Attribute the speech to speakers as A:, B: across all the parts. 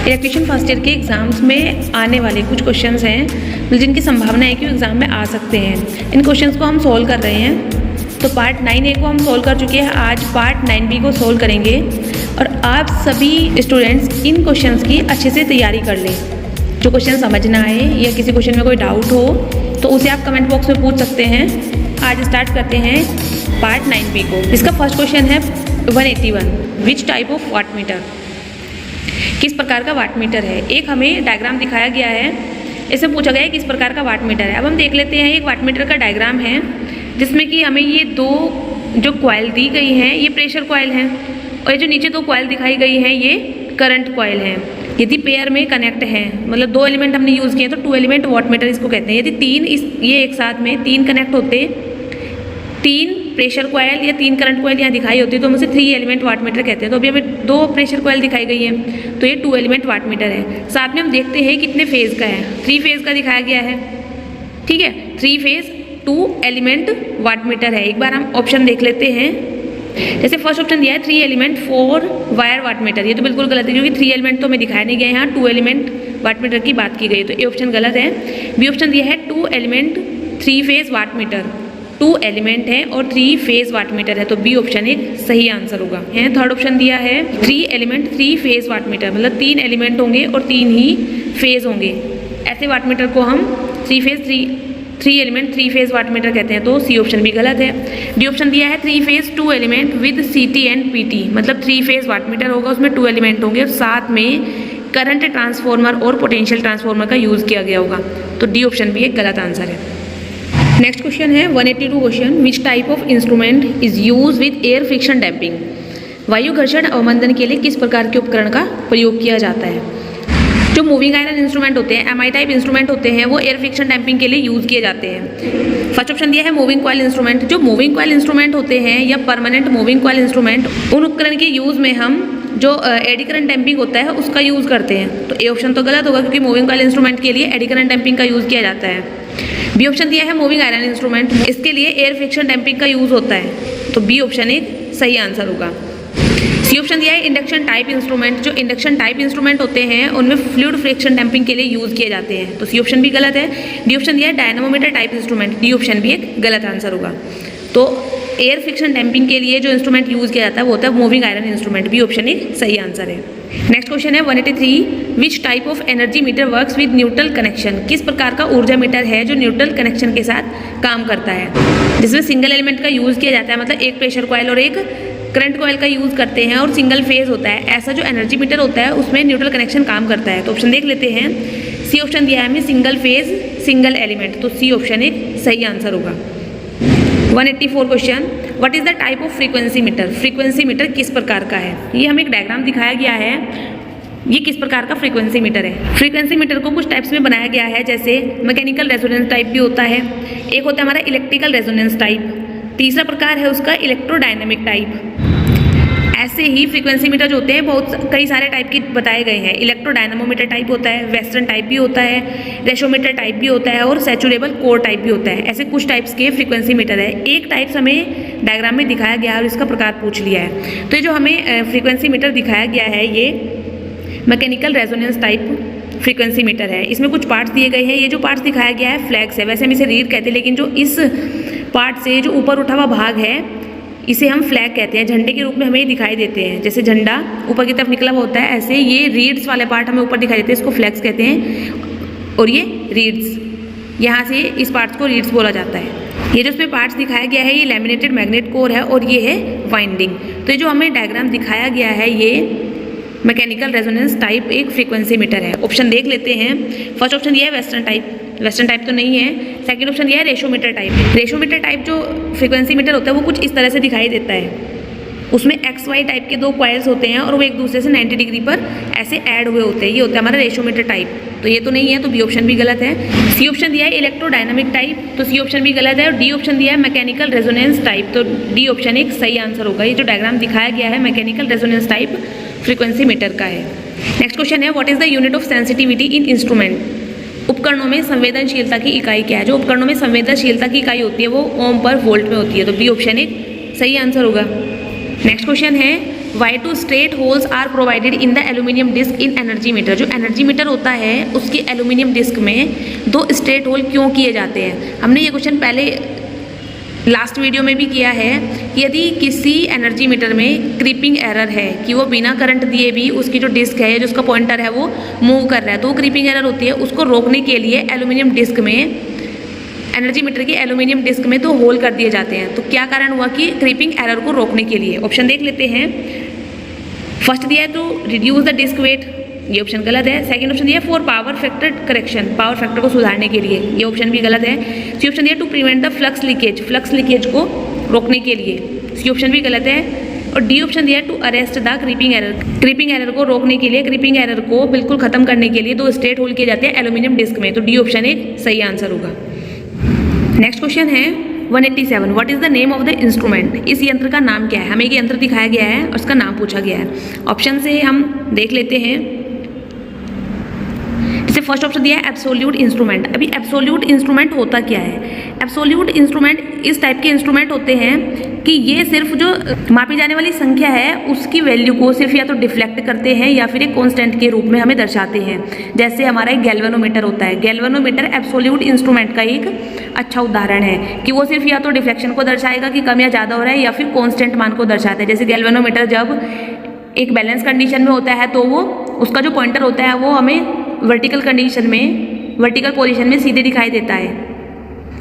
A: Electrician first year के exams में आने वाले कुछ क्वेश्चंस हैं जिनकी संभावना है कि एग्ज़ाम में आ सकते हैं। इन क्वेश्चंस को हम सोल्व कर रहे हैं। तो पार्ट 9A को हम सोल्व कर चुके हैं, आज पार्ट 9B को सोल्व करेंगे। और आप सभी स्टूडेंट्स इन क्वेश्चंस की अच्छे से तैयारी कर लें। जो क्वेश्चन समझ ना आए या किसी क्वेश्चन में कोई डाउट हो तो उसे आप कमेंट बॉक्स में पूछ सकते हैं। आज स्टार्ट करते हैं पार्ट 9B को। इसका फर्स्ट क्वेश्चन है 181, which type of watt meter, किस प्रकार का वाट मीटर है। एक हमें डायग्राम दिखाया गया है, इसमें पूछा गया है किस प्रकार का वाट मीटर है। अब हम देख लेते हैं, एक वाट मीटर का डायग्राम है जिसमें कि हमें ये दो जो कॉइल दी गई हैं ये प्रेशर कॉइल हैं और ये जो नीचे दो कॉइल दिखाई गई हैं ये करंट कॉइल हैं। यदि पेयर में कनेक्ट हैं, मतलब दो एलिमेंट हमने यूज़ किए तो 2 एलिमेंट वाट मीटर इसको कहते हैं। यदि तीन ये एक साथ में 3 कनेक्ट होते, 3 प्रेशर कॉइल या 3 करंट कॉइल यहाँ दिखाई होती है तो हम उसे 3 एलिमेंट वाट मीटर कहते हैं। तो अभी हमें 2 प्रेशर कॉइल दिखाई गई है तो ये 2 एलिमेंट वाट मीटर है। साथ में हम देखते हैं कितने फेज़ का है, 3 फेज़ का दिखाया गया है। ठीक है, 3 फेज़ 2 एलिमेंट वाट मीटर है। एक बार हम ऑप्शन देख लेते हैं। जैसे फर्स्ट ऑप्शन दिया है 3 एलिमेंट 4 वायर वाट मीटर, ये तो बिल्कुल गलत है क्योंकि 3 एलिमेंट तो हमें दिखाया नहीं गया है, यहाँ 2 एलिमेंट वाट मीटर की बात की गई है तो ये ऑप्शन गलत है। बी ऑप्शन दिया है 2 element 3 phase watt meter, 2 element है और 3 फेज़ वाट मीटर है तो बी ऑप्शन एक सही आंसर होगा। है थर्ड ऑप्शन दिया है 3 एलिमेंट 3 फेज़ वाट मीटर, मतलब 3 एलिमेंट होंगे और 3 ही फेज़ होंगे। ऐसे वाट मीटर को हम 3 एलिमेंट 3 फेज़ वाट मीटर कहते हैं तो सी ऑप्शन भी गलत है। डी ऑप्शन दिया है 3 phase 2 element with CT and PT, मतलब 3 फेज़ वाट मीटर होगा, उसमें 2 एलिमेंट होंगे और साथ में करंट ट्रांसफॉर्मर और पोटेंशियल ट्रांसफॉर्मर का यूज़ किया गया होगा तो डी ऑप्शन भी एक गलत आंसर है। नेक्स्ट क्वेश्चन है 182 question, which type of instrument is use with air friction damping. वायु घर्षण अवमंदन के लिए किस प्रकार के उपकरण का प्रयोग किया जाता है। जो मूविंग आयरन इंस्ट्रूमेंट होते हैं, MI टाइप इंस्ट्रूमेंट होते हैं, वो एयर फ्रिक्शन डैम्पिंग के लिए यूज़ किए जाते हैं। फर्स्ट ऑप्शन दिया है मूविंग कॉइल इंस्ट्रूमेंट। जो मूविंग कॉइल इंस्ट्रूमेंट होते हैं या परमानेंट मूविंग कॉइल इंस्ट्रूमेंट, उन उपकरण के यूज़ में हम जो एडी करंट डैम्पिंग होता है उसका यूज़ करते हैं तो ए ऑप्शन तो गलत होगा क्योंकि मूविंग कॉइल इंस्ट्रूमेंट के लिए एडी करंट डैम्पिंग का यूज़ किया जाता है। बी ऑप्शन दिया है मूविंग आयरन इंस्ट्रूमेंट, इसके लिए एयर फ्रिक्शन डैम्पिंग का यूज़ होता है तो बी ऑप्शन एक सही आंसर होगा। सी ऑप्शन दिया है इंडक्शन टाइप इंस्ट्रूमेंट। जो इंडक्शन टाइप इंस्ट्रूमेंट होते हैं उनमें फ्लूइड फ्रिक्शन डैम्पिंग के लिए यूज़ किए जाते हैं तो सी ऑप्शन भी गलत है। डी ऑप्शन दिया है dynamometer type instrument, D option भी एक गलत आंसर होगा। तो एयर फ्रिक्शन डैम्पिंग के लिए जो इंस्ट्रूमेंट यूज़ किया जाता है वो होता है moving iron instrument, B option एक सही आंसर है। नेक्स्ट क्वेश्चन है 183, which type of energy meter works with neutral connection. किस प्रकार का ऊर्जा मीटर है जो न्यूट्रल कनेक्शन के साथ काम करता है, जिसमें सिंगल एलिमेंट का यूज़ किया जाता है, मतलब एक प्रेशर कॉइल और एक करंट कॉइल का यूज़ करते हैं और सिंगल फेज होता है। ऐसा जो एनर्जी मीटर होता है उसमें न्यूट्रल कनेक्शन काम करता है तो ऑप्शन देख लेते हैं। सी ऑप्शन दिया है हमें सिंगल फेज सिंगल एलिमेंट तो सी ऑप्शन एक सही आंसर होगा। 184 question, what is the type of frequency meter. Frequency meter किस प्रकार का है। ये हमें एक डायग्राम दिखाया गया है, ये किस प्रकार का फ्रीक्वेंसी मीटर है। फ्रीक्वेंसी मीटर को कुछ टाइप्स में बनाया गया है, जैसे मैकेनिकल रेजोनेंस टाइप भी होता है, एक होता है हमारा इलेक्ट्रिकल रेजोनेंस टाइप, तीसरा प्रकार है उसका इलेक्ट्रोडायनेमिक टाइप। ऐसे ही फ्रीक्वेंसी मीटर जो होते हैं बहुत कई सारे टाइप के बताए गए हैं। इलेक्ट्रोडायनामोमीटर टाइप होता है, वेस्टर्न टाइप भी होता है, रेशोमीटर टाइप भी होता है और सैचुरेबल कोर टाइप भी होता है। ऐसे कुछ टाइप्स के फ्रीक्वेंसी मीटर है। एक टाइप्स हमें डायग्राम में दिखाया गया है और इसका प्रकार पूछ लिया है। तो ये जो हमें फ्रीक्वेंसी मीटर दिखाया गया है ये mechanical resonance type frequency meter है। इसमें कुछ पार्ट्स दिए गए हैं, ये जो पार्ट्स दिखाया गया है फ्लैग्स है, वैसे हम इसे रीड कहते हैं लेकिन जो इस पार्ट से जो ऊपर उठा हुआ भाग है इसे हम फ्लैग कहते हैं। झंडे के रूप में हमें ये दिखाई देते हैं, जैसे झंडा ऊपर की तरफ निकला हुआ होता है ऐसे ये रीड्स वाले पार्ट हमें ऊपर दिखाई देते हैं, इसको फ्लैग्स कहते हैं। और ये रीड्स, यहाँ से इस पार्ट्स को रीड्स बोला जाता है। ये जो इसमें पार्ट्स दिखाया गया है ये लैमिनेटेड मैग्नेट कोर है और ये है वाइंडिंग। तो ये जो हमें डायग्राम दिखाया गया है ये मैकेनिकल रेजोनेंस टाइप एक फ्रीक्वेंसी मीटर है। ऑप्शन देख लेते हैं। फर्स्ट ऑप्शन ये है वेस्टर्न टाइप, वेस्टर्न टाइप तो नहीं है। सेकंड ऑप्शन ये है रेशोमीटर टाइप। रेशोमीटर टाइप जो फ्रीक्वेंसी मीटर होता है वो कुछ इस तरह से दिखाई देता है, उसमें XY टाइप के 2 कॉइल्स होते हैं और वो एक दूसरे से 90 डिग्री पर ऐसे ऐड हुए होते हैं, ये होता है हमारा रेशोमीटर टाइप। तो ये तो नहीं है तो बी ऑप्शन भी गलत है। सी ऑप्शन दिया है इलेक्ट्रोडायनामिक टाइप तो सी ऑप्शन भी गलत है और डी ऑप्शन दिया है मैकेनिकल रेजोनेंस टाइप तो डी ऑप्शन एक सही आंसर होगा। ये जो डायग्राम दिखाया गया है mechanical resonance type frequency meter का है। नेक्स्ट क्वेश्चन है what is the unit of sensitivity in instrument. उपकरणों में संवेदनशीलता की इकाई क्या है। जो उपकरणों में संवेदनशीलता की इकाई होती है वो ओम पर वोल्ट में होती है तो बी ऑप्शन एक सही आंसर होगा। नेक्स्ट क्वेश्चन है why two straight holes are provided in the aluminium disc in energy meter. जो एनर्जी मीटर होता है उसकी एल्यूमिनियम डिस्क में 2 स्ट्रेट होल क्यों किए जाते हैं। हमने ये क्वेश्चन पहले लास्ट वीडियो में भी किया है कि यदि किसी एनर्जी मीटर में क्रीपिंग एरर है कि वो बिना करंट दिए भी उसकी जो डिस्क है, जो उसका पॉइंटर है वो मूव कर रहा है, तो वो क्रीपिंग एरर होती है। उसको रोकने के लिए एल्यूमिनियम डिस्क में, एनर्जी मीटर की एल्यूमिनियम डिस्क में 2 होल कर दिए जाते हैं। तो क्या कारण हुआ कि क्रीपिंग एरर को रोकने के लिए। ऑप्शन देख लेते हैं। फर्स्ट दिया है to reduce the disc weight, ये ऑप्शन गलत है। सेकंड ऑप्शन दिया है for power factor correction, power factor को सुधारने के लिए, ये ऑप्शन भी गलत है। सी ऑप्शन दिया to prevent the flux leakage, flux leakage को रोकने के लिए, सी ऑप्शन भी गलत है। और डी ऑप्शन दिया to arrest the creeping error, creeping error को रोकने के लिए, क्रीपिंग एरर को बिल्कुल खत्म करने के लिए 2 स्ट्रेट होल किए जाते हैं एल्यूमिनियम डिस्क में। तो डी ऑप्शन एक सही आंसर होगा। नेक्स्ट क्वेश्चन है 187, what is the name of the instrument. इस यंत्र का नाम क्या है। हमें एक यंत्र दिखाया गया है और उसका नाम पूछा गया है। ऑप्शन से हम देख लेते हैं। जैसे फर्स्ट ऑप्शन दिया है एब्सोल्यूट इंस्ट्रूमेंट। अभी एब्सोल्यूट इंस्ट्रूमेंट होता क्या है। एब्सोल्यूट इंस्ट्रूमेंट इस टाइप के इंस्ट्रूमेंट होते हैं कि ये सिर्फ जो मापी जाने वाली संख्या है उसकी वैल्यू को सिर्फ या तो डिफ्लेक्ट करते हैं या फिर एक कांस्टेंट के रूप में हमें दर्शाते हैं। जैसे हमारा एक गैल्वेनोमीटर होता है। गैल्वेनोमीटर एब्सोल्यूट इंस्ट्रूमेंट का एक अच्छा उदाहरण है कि वो सिर्फ या तो डिफ्लेक्शन को दर्शाएगा कि कम या ज़्यादा हो रहा है, या फिर कांस्टेंट मान को दर्शाता है। जैसे गैल्वेनोमीटर जब एक बैलेंस कंडीशन में होता है तो वो उसका जो पॉइंटर होता है वो हमें वर्टिकल कंडीशन में, वर्टिकल पोजीशन में सीधे दिखाई देता है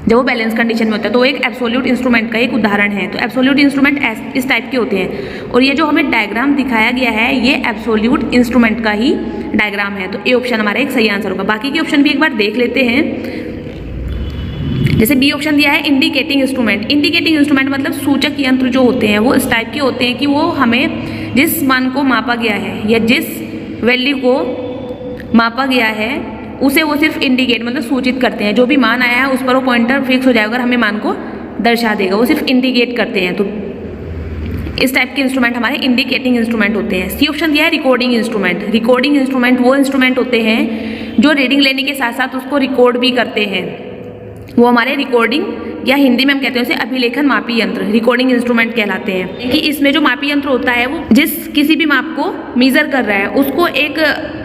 A: जब वो बैलेंस कंडीशन में होता है। तो एक एब्सोल्यूट इंस्ट्रूमेंट का एक उदाहरण है। तो एब्सोल्यूट इंस्ट्रूमेंट इस टाइप के होते हैं। और ये जो हमें डायग्राम दिखाया गया है ये एब्सोल्यूट इंस्ट्रूमेंट का ही डायग्राम है। तो ए ऑप्शन हमारा एक सही आंसर होगा। बाकी के ऑप्शन भी एक बार देख लेते हैं। जैसे बी ऑप्शन दिया है इंडिकेटिंग इंस्ट्रूमेंट। इंडिकेटिंग इंस्ट्रूमेंट मतलब सूचक यंत्र जो होते हैं वो इस टाइप के होते हैं कि वो हमें जिस मान को मापा गया है या जिस वैल्यू को मापा गया है उसे वो सिर्फ इंडिकेट मतलब सूचित करते हैं। जो भी मान आया है उस पर वो पॉइंटर फिक्स हो जाएगा और हमें मान को दर्शा देगा। वो सिर्फ इंडिकेट करते हैं। तो इस टाइप के इंस्ट्रूमेंट हमारे इंडिकेटिंग इंस्ट्रूमेंट होते हैं। सी ऑप्शन दिया है रिकॉर्डिंग इंस्ट्रूमेंट। रिकॉर्डिंग इंस्ट्रूमेंट वो इंस्ट्रूमेंट होते हैं जो रीडिंग लेने के साथ साथ उसको रिकॉर्ड भी करते हैं। वो हमारे रिकॉर्डिंग या हिंदी में हम कहते हैं उसे अभिलेखन मापी यंत्र, रिकॉर्डिंग इंस्ट्रूमेंट कहलाते हैं। कि इसमें जो मापी यंत्र होता है वो जिस किसी भी माप को मेजर कर रहा है उसको एक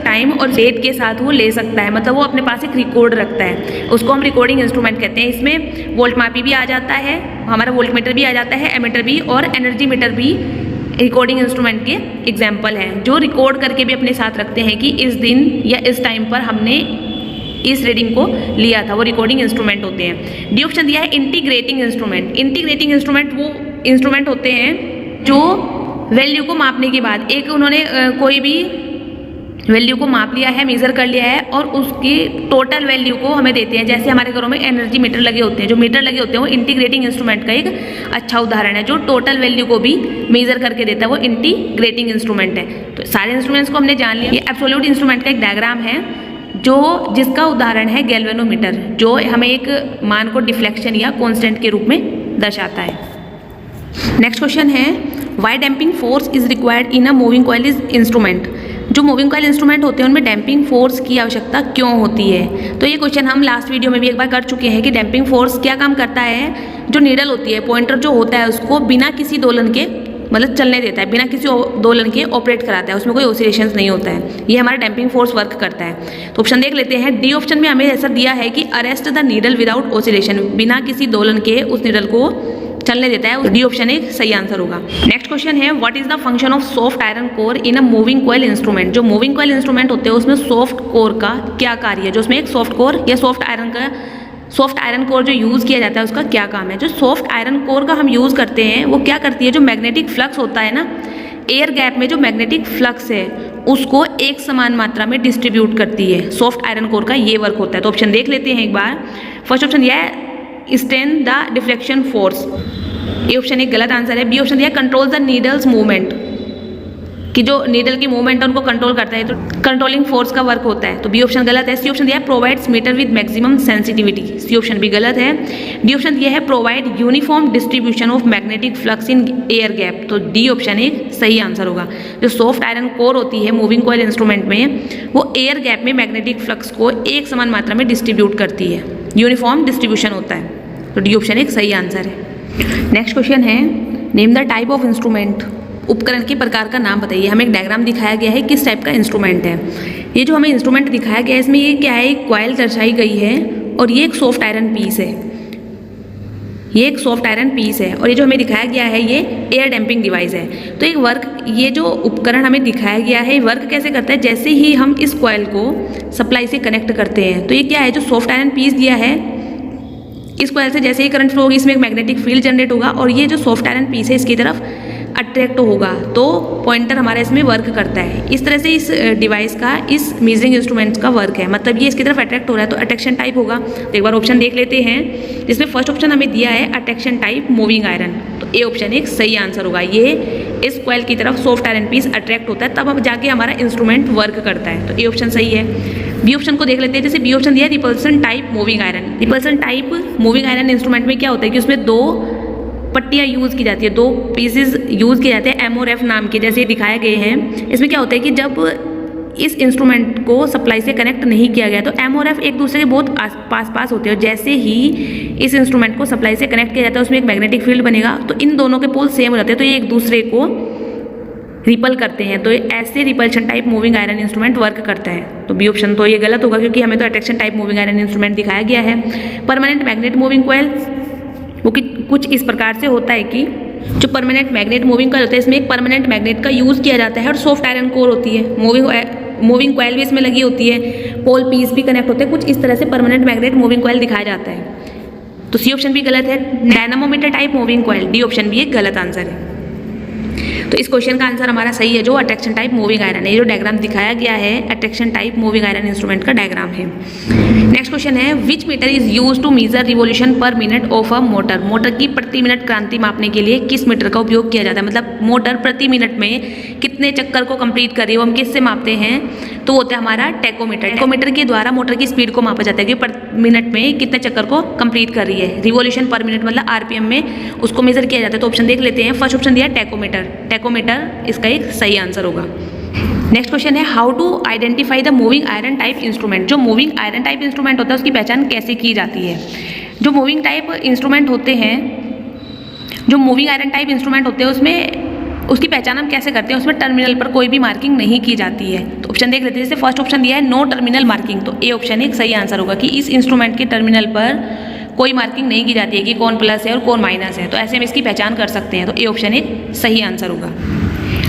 A: टाइम और डेट के साथ वो ले सकता है, मतलब वो अपने पास एक रिकॉर्ड रखता है, उसको हम रिकॉर्डिंग इंस्ट्रूमेंट कहते हैं। इसमें वोल्ट मापी भी आ जाता है, हमारा वोल्ट मीटर भी आ जाता है, एमीटर भी, और एनर्जी मीटर भी रिकॉर्डिंग इंस्ट्रूमेंट के एग्जाम्पल हैं जो रिकॉर्ड करके भी अपने साथ रखते हैं कि इस दिन या इस टाइम पर हमने इस रीडिंग को लिया था। वो रिकॉर्डिंग इंस्ट्रूमेंट होते हैं। डी ऑप्शन दिया है इंटीग्रेटिंग इंस्ट्रूमेंट। इंटीग्रेटिंग इंस्ट्रूमेंट वो इंस्ट्रूमेंट होते हैं जो वैल्यू को मापने के बाद एक उन्होंने कोई भी वैल्यू को माप लिया है, मेजर कर लिया है और उसकी टोटल वैल्यू को हमें देते हैं। जैसे हमारे घरों में एनर्जी मीटर लगे होते हैं, जो मीटर लगे होते हैं वो इंटीग्रेटिंग इंस्ट्रूमेंट का एक अच्छा उदाहरण है जो टोटल वैल्यू को भी मेजर करके देता है। वो इंटीग्रेटिंग इंस्ट्रूमेंट है। तो सारे इंस्ट्रूमेंट्स को हमने जान लिया। ये एब्सोल्यूट इंस्ट्रूमेंट का एक डायग्राम है जो जिसका उदाहरण है गैल्वेनोमीटर, जो हमें एक मान को डिफ्लेक्शन या कांस्टेंट के रूप में दर्शाता है। नेक्स्ट क्वेश्चन है why damping force is required in a moving coil instrument. जो मूविंग कॉइल इंस्ट्रूमेंट होते हैं उनमें डैम्पिंग फोर्स की आवश्यकता क्यों होती है। तो ये क्वेश्चन हम लास्ट वीडियो में भी एक बार कर चुके हैं कि डैम्पिंग फोर्स क्या काम करता है। जो नीडल होती है, पॉइंटर जो होता है उसको बिना किसी दोलन के मतलब चलने देता है, बिना किसी दोलन के ऑपरेट कराता है, उसमें कोई ऑसिलेशंस नहीं होता है। ये हमारा डैम्पिंग फोर्स वर्क करता है। तो ऑप्शन देख लेते हैं। डी ऑप्शन में हमें ऐसा दिया है कि arrest the needle without oscillation, बिना किसी दोलन के उस नीडल को चलने देता है। डी ऑप्शन एक सही आंसर होगा। नेक्स्ट क्वेश्चन है what is the function of soft iron core in a moving coil instrument. जो मूविंग कॉइल इंस्ट्रूमेंट होते हैं उसमें सॉफ्ट कोर का क्या कार्य है। जो उसमें एक सॉफ्ट कोर या सॉफ्ट आयरन कोर जो यूज़ किया जाता है उसका क्या काम है। जो सॉफ्ट आयरन कोर का हम यूज़ करते हैं वो क्या करती है, जो मैग्नेटिक फ्लक्स होता है ना, एयर गैप में जो मैग्नेटिक फ्लक्स है उसको एक समान मात्रा में डिस्ट्रीब्यूट करती है। सॉफ्ट आयरन कोर का ये वर्क होता है। तो ऑप्शन देख लेते हैं एक बार। फर्स्ट ऑप्शन यह है स्टैंड द डिफ्लेक्शन फोर्स, ये ऑप्शन एक गलत आंसर है। बी ऑप्शन दिया कंट्रोल द नीडल्स मूवमेंट, कि जो नीडल की मूवमेंट है उनको कंट्रोल करता है, तो कंट्रोलिंग फोर्स का वर्क होता है। तो बी ऑप्शन गलत है। सी ऑप्शन दिया है provides meter with maximum sensitivity, C option भी गलत है। डी ऑप्शन दिया है provide uniform distribution of magnetic flux in air gap, तो डी ऑप्शन एक सही आंसर होगा। जो सॉफ्ट आयरन कोर होती है मूविंग कॉइल इंस्ट्रूमेंट में वो एयर गैप में मैग्नेटिक फ्लक्स को एक समान मात्रा में डिस्ट्रीब्यूट करती है, यूनिफॉर्म डिस्ट्रीब्यूशन होता है। तो डी ऑप्शन एक सही आंसर है। नेक्स्ट क्वेश्चन है name the type of instrument उपकरण के प्रकार का नाम बताइए। हमें एक डायग्राम दिखाया गया है, किस टाइप का इंस्ट्रूमेंट है। ये जो हमें इंस्ट्रूमेंट दिखाया गया है इसमें ये क्या है, एक कॉइल दर्शाई गई है और ये एक सॉफ्ट आयरन पीस है। ये एक सॉफ्ट आयरन पीस है और ये जो हमें दिखाया गया है ये एयर डैम्पिंग डिवाइस है। तो एक वर्क, ये जो उपकरण हमें दिखाया गया है वर्क कैसे करता है, जैसे ही हम इस कॉइल को सप्लाई से कनेक्ट करते हैं तो ये क्या है, जो सॉफ्ट आयरन पीस दिया है इस कॉइल से जैसे ही करंट फ्लो होगी इसमें एक मैग्नेटिक फील्ड जनरेट होगा और ये जो सॉफ्ट आयरन पीस है इसकी तरफ अट्रैक्ट होगा, तो पॉइंटर हमारा इसमें वर्क करता है। इस तरह से इस डिवाइस का, इस मेजरिंग इंस्ट्रूमेंट का वर्क है, मतलब ये इसकी तरफ अट्रैक्ट हो रहा है तो अट्रैक्शन टाइप होगा। तो एक बार ऑप्शन देख लेते हैं, जिसमें फर्स्ट ऑप्शन हमें दिया है अट्रैक्शन टाइप मूविंग आयरन, तो ए ऑप्शन एक सही आंसर होगा। ये इस कॉइल की तरफ सॉफ्ट आयरन पीस अट्रैक्ट होता है तब अब जाके हमारा इंस्ट्रूमेंट वर्क करता है, तो ए ऑप्शन सही है। बी ऑप्शन को देख लेते हैं, जैसे बी ऑप्शन दिया repulsion type moving iron. Repulsion type moving iron instrument में क्या होता है कि उसमें दो पट्टियाँ यूज़ की जाती है, दो पीसेस यूज़ किए जाते हैं एम और एफ नाम के, जैसे दिखाए गए हैं। इसमें क्या होता है कि जब इस इंस्ट्रूमेंट को सप्लाई से कनेक्ट नहीं किया गया तो एम और एफ एक दूसरे के बहुत पास होते हैं और जैसे ही इस इंस्ट्रूमेंट को सप्लाई से कनेक्ट किया जाता है उसमें एक मैग्नेटिक फील्ड बनेगा, तो इन दोनों के पोल सेम हो जाते हैं तो ये एक दूसरे को रिपल करते हैं, तो ऐसे repulsion type moving iron instrument work करता है। तो बी ऑप्शन तो ये गलत होगा क्योंकि हमें तो attraction type moving iron instrument दिखाया गया है। परमानेंट मैग्नेट मूविंग कॉइल वो कि कुछ इस प्रकार से होता है कि जो परमानेंट मैग्नेट मूविंग कॉइल होता है इसमें एक परमानेंट मैग्नेट का यूज़ किया जाता है और सॉफ्ट आयरन कोर होती है, मूविंग कॉइल भी इसमें लगी होती है, पोल पीस भी कनेक्ट होते हैं, कुछ इस तरह से परमानेंट मैग्नेट मूविंग कॉइल दिखाया जाता है। तो सी ऑप्शन भी गलत है। Dynamometer type moving coil, D option भी एक गलत आंसर है। तो इस क्वेश्चन का आंसर हमारा सही है, जो अट्रैक्शन टाइप मूविंग आयरन है। ये जो डायग्राम दिखाया गया है attraction type moving iron instrument का डायग्राम है। नेक्स्ट क्वेश्चन है, which meter is use to measure revolution per minute of a motor. Motor की प्रति मिनट क्रांति मापने के लिए किस मीटर का उपयोग किया जाता है, मतलब मोटर प्रति मिनट में कितने चक्कर को कंप्लीट कर रही है वो हम किससे मापते हैं, तो होता है हमारा टेकोमीटर। टेकोमीटर के द्वारा मोटर की स्पीड को मापा जाता है कि पर मिनट में कितने चक्कर को कंप्लीट कर रही है। रिवोल्यूशन पर मिनट मतलब आरपीएम में उसको मेजर किया जाता है। तो ऑप्शन देख लेते हैं, फर्स्ट ऑप्शन दिया टेकोमीटर, टेकोमीटर इसका एक सही आंसर होगा। नेक्स्ट क्वेश्चन है, how to identify the moving iron type instrument. जो मूविंग आयरन टाइप इंस्ट्रूमेंट होता है उसकी पहचान कैसे की जाती है। जो मूविंग टाइप इंस्ट्रूमेंट होते हैं, जो मूविंग आयरन टाइप इंस्ट्रूमेंट होते हैं उसमें उसकी पहचान हम कैसे करते हैं, उसमें टर्मिनल पर कोई भी मार्किंग नहीं की जाती है। तो ऑप्शन देख लेते हैं, जैसे फर्स्ट ऑप्शन दिया है नो टर्मिनल मार्किंग, तो ए ऑप्शन एक सही आंसर होगा कि इस इंस्ट्रूमेंट के टर्मिनल पर कोई मार्किंग नहीं की जाती है कि कौन प्लस है और कौन माइनस है, तो ऐसे हम इसकी पहचान कर सकते हैं। तो ए ऑप्शन एक सही आंसर होगा।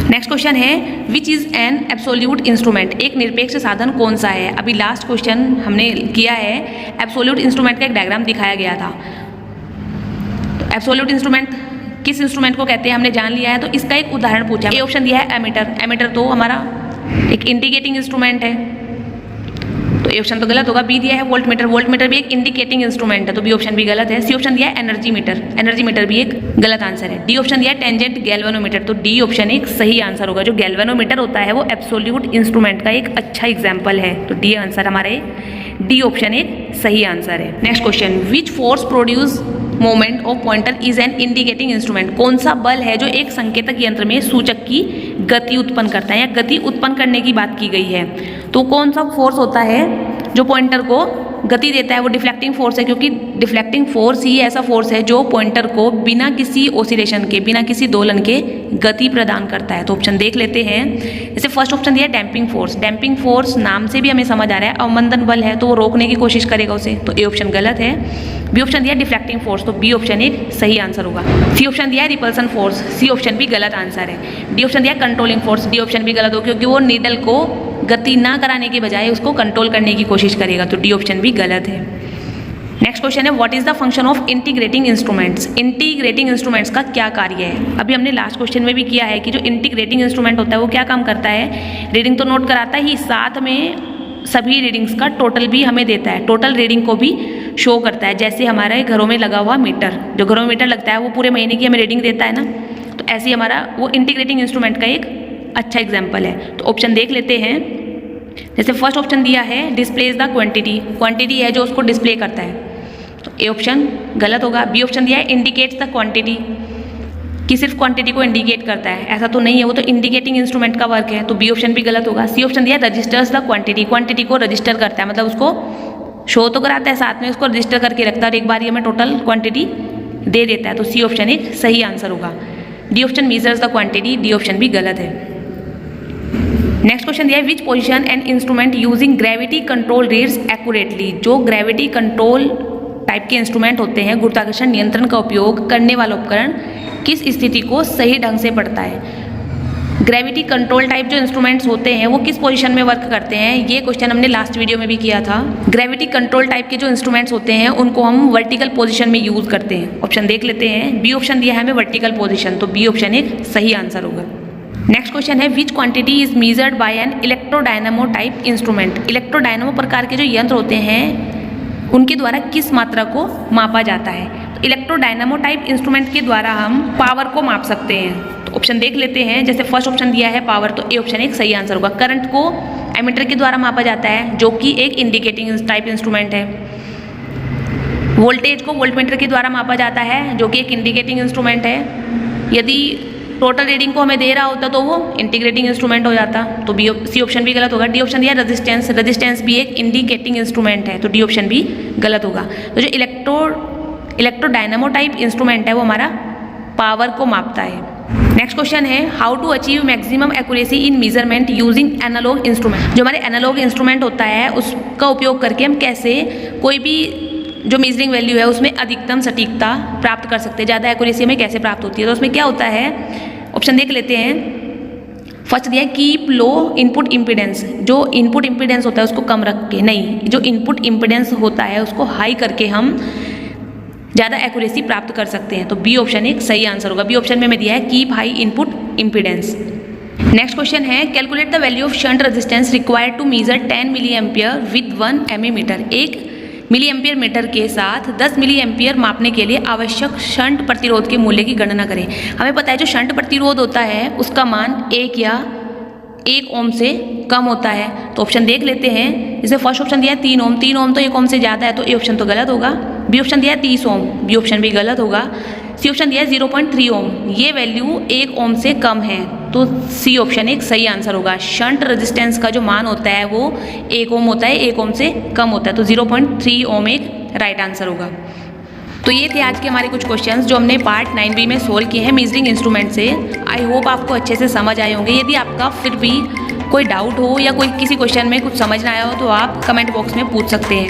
A: नेक्स्ट क्वेश्चन है, which is an absolute instrument. एक निरपेक्ष साधन कौन सा है। अभी लास्ट क्वेश्चन हमने किया है, एब्सोल्यूट इंस्ट्रूमेंट का एक डायग्राम दिखाया गया था। तो एब्सोल्यूट इंस्ट्रूमेंट किस इंस्ट्रूमेंट को कहते हैं हमने जान लिया है, तो इसका एक उदाहरण पूछा। ए ऑप्शन दिया है एमीटर। एमीटर तो हमारा एक इंडिकेटिंग इंस्ट्रूमेंट है, तो ए ऑप्शन तो गलत होगा। बी दिया है वोल्ट मीटर, वोल्ट मीटर भी एक इंडिकेटिंग इंस्ट्रूमेंट है, तो बी ऑप्शन भी गलत है। सी ऑप्शन दिया है एनर्जी मीटर, एनर्जी मीटर भी एक गलत आंसर है। डी ऑप्शन दिया है टेंजेंट गैल्वेनोमीटर, तो डी ऑप्शन एक सही आंसर होगा। जो गैल्वेनोमीटर होता है वो एब्सोल्यूट इंस्ट्रूमेंट का एक अच्छा एग्जाम्पल है, तो डी आंसर हमारे डी ऑप्शन एक सही आंसर है। Next question, which force produce moment of pointer is an indicating instrument. कौन सा बल है जो एक संकेतक यंत्र में सूचक की गति उत्पन्न करता है, या गति उत्पन्न करने की बात की गई है। तो कौन सा फोर्स होता है जो पॉइंटर को गति देता है, वो डिफ्लेक्टिंग फोर्स है, क्योंकि डिफ्लेक्टिंग फोर्स ही ऐसा फोर्स है जो पॉइंटर को बिना किसी ओसिलेशन के, बिना किसी दोलन के गति प्रदान करता है। तो ऑप्शन देख लेते हैं, जैसे फर्स्ट ऑप्शन दिया डैम्पिंग फोर्स। डैम्पिंग फोर्स नाम से भी हमें समझ आ रहा है अवमंदन बल है, तो वो रोकने की कोशिश करेगा उसे, तो ए ऑप्शन गलत है। बी ऑप्शन दिया डिफ्लेक्टिंग फोर्स, तो बी ऑप्शन एक सही आंसर होगा। सी ऑप्शन दिया रिपल्सन फोर्स, सी ऑप्शन भी गलत आंसर है। डी ऑप्शन दिया कंट्रोलिंग फोर्स, डी ऑप्शन भी गलत हो क्योंकि वो नीडल को गति ना कराने के बजाय उसको कंट्रोल करने की कोशिश करेगा, तो डी ऑप्शन भी गलत है। नेक्स्ट क्वेश्चन है, what is the function of integrating instruments. Integrating instruments का क्या कार्य है। अभी हमने लास्ट क्वेश्चन में भी किया है कि जो इंटीग्रेटिंग इंस्ट्रूमेंट होता है वो क्या काम करता है, रीडिंग तो नोट कराता ही, साथ में सभी रीडिंग्स का टोटल भी हमें देता है, टोटल रीडिंग को भी शो करता है। जैसे हमारे घरों में लगा हुआ मीटर, जो घरों में मीटर लगता है वो पूरे महीने की हमें रीडिंग देता है ना, तो ऐसे ही हमारा वो इंटीग्रेटिंग इंस्ट्रूमेंट का एक अच्छा एग्जाम्पल है। तो ऑप्शन देख लेते हैं, जैसे फर्स्ट ऑप्शन दिया है डिस्प्लेज द क्वांटिटी, क्वांटिटी है जो उसको डिस्प्ले करता है, तो ए ऑप्शन गलत होगा। बी ऑप्शन दिया है इंडिकेट्स द क्वांटिटी, कि सिर्फ क्वांटिटी को इंडिकेट करता है, ऐसा तो नहीं है, वो तो इंडिकेटिंग इंस्ट्रूमेंट का वर्क है, तो बी ऑप्शन भी गलत होगा। सी ऑप्शन दिया रजिस्टर्स द क्वांटिटी, क्वांटिटी को रजिस्टर करता है, मतलब उसको शो तो कराता है, साथ में उसको रजिस्टर करके रखता है और एक बार ही हमें टोटल क्वांटिटी दे देता है, तो सी ऑप्शन एक सही आंसर होगा। D option measures the quantity, D option भी गलत है। नेक्स्ट क्वेश्चन दिया है which position and instrument using gravity control reads accurately. जो ग्रेविटी कंट्रोल टाइप के इंस्ट्रूमेंट होते हैं, गुरुत्वाकर्षण नियंत्रण का उपयोग करने वाला उपकरण किस स्थिति को सही ढंग से पढ़ता है। ग्रेविटी कंट्रोल टाइप जो इंस्ट्रूमेंट्स होते हैं वो किस पोजीशन में वर्क करते हैं, ये क्वेश्चन हमने लास्ट वीडियो में भी किया था। ग्रेविटी कंट्रोल टाइप के जो इंस्ट्रूमेंट्स होते हैं उनको हम वर्टिकल पोजीशन में यूज करते हैं। ऑप्शन देख लेते हैं। बी ऑप्शन दिया है हमें वर्टिकल पोजीशन, तो बी ऑप्शन एक सही आंसर होगा। नेक्स्ट क्वेश्चन है which quantity is measured by an electrodynamo type instrument. Electrodynamo प्रकार के जो यंत्र होते हैं उनके द्वारा किस मात्रा को मापा जाता है। तो इलेक्ट्रोडायनामो टाइप इंस्ट्रूमेंट के द्वारा हम पावर को माप सकते हैं। तो ऑप्शन देख लेते हैं। जैसे फर्स्ट ऑप्शन दिया है पावर, तो ए ऑप्शन एक सही आंसर होगा। करंट को एमीटर के द्वारा मापा जाता है जो कि एक इंडिकेटिंग टाइप इंस्ट्रूमेंट है। वोल्टेज को वोल्टमीटर के द्वारा मापा जाता है जो कि एक इंडिकेटिंग इंस्ट्रूमेंट है। यदि टोटल रीडिंग को हमें दे रहा होता तो वो इंटीग्रेटिंग इंस्ट्रूमेंट हो जाता, तो बी सी ऑप्शन भी गलत होगा। डी ऑप्शन दिया रेजिस्टेंस, रेजिस्टेंस भी एक इंडिकेटिंग इंस्ट्रूमेंट है, तो डी ऑप्शन भी गलत होगा। तो जो इलेक्ट्रोडायनामो टाइप इंस्ट्रूमेंट है वो हमारा पावर को मापता है। नेक्स्ट क्वेश्चन है how to achieve maximum accuracy in measurement using analog instrument. जो हमारे एनालॉग इंस्ट्रूमेंट होता है उसका उपयोग करके हम कैसे कोई भी जो मेजरिंग वैल्यू है उसमें अधिकतम सटीकता प्राप्त कर सकते हैं, ज़्यादा एक्यूरेसी हमें कैसे प्राप्त होती है। तो उसमें क्या होता है, ऑप्शन देख लेते हैं। फर्स्ट दिया है कीप लो इनपुट इम्पीडेंस। जो इनपुट इम्पीडेंस होता है उसको कम रख के, नहीं, जो इनपुट इम्पीडेंस होता है उसको हाई करके हम ज़्यादा एक्यूरेसी प्राप्त कर सकते हैं। तो बी ऑप्शन एक सही आंसर होगा। बी ऑप्शन में दिया है keep high input impedance. Next question है calculate the value of shunt resistance required to measure 10 milli ampere with 1 mA meter. 1 milli ampere meter के साथ 10 मिली एम्पियर मापने के लिए आवश्यक शंट प्रतिरोध के मूल्य की गणना करें। हमें पता है जो शंट प्रतिरोध होता है उसका मान 1 या 1 ओम से कम होता है। तो ऑप्शन देख लेते हैं। जैसे फर्स्ट ऑप्शन दिया है 3 ओम, 3 ओम तो 1 ओम से ज़्यादा है, तो ए ऑप्शन तो गलत होगा। बी ऑप्शन दिया है 30 ओम, बी ऑप्शन भी गलत होगा। सी ऑप्शन दिया है 0.3 ओम, ये वैल्यू 1 ओम से कम है, तो सी ऑप्शन एक सही आंसर होगा। शंट रेजिस्टेंस का जो मान होता है वो 1 ओम होता है, 1 ओम से कम होता है, तो 0.3 ओम एक राइट आंसर होगा। तो ये थे आज के हमारे कुछ क्वेश्चंस जो हमने पार्ट 9B में सोल्व किए हैं मेजरिंग इंस्ट्रूमेंट से। आई होप आपको अच्छे से समझ आए होंगे। यदि आपका फिर भी कोई डाउट हो या कोई किसी क्वेश्चन में कुछ समझ ना आया हो तो आप कमेंट बॉक्स में पूछ सकते हैं।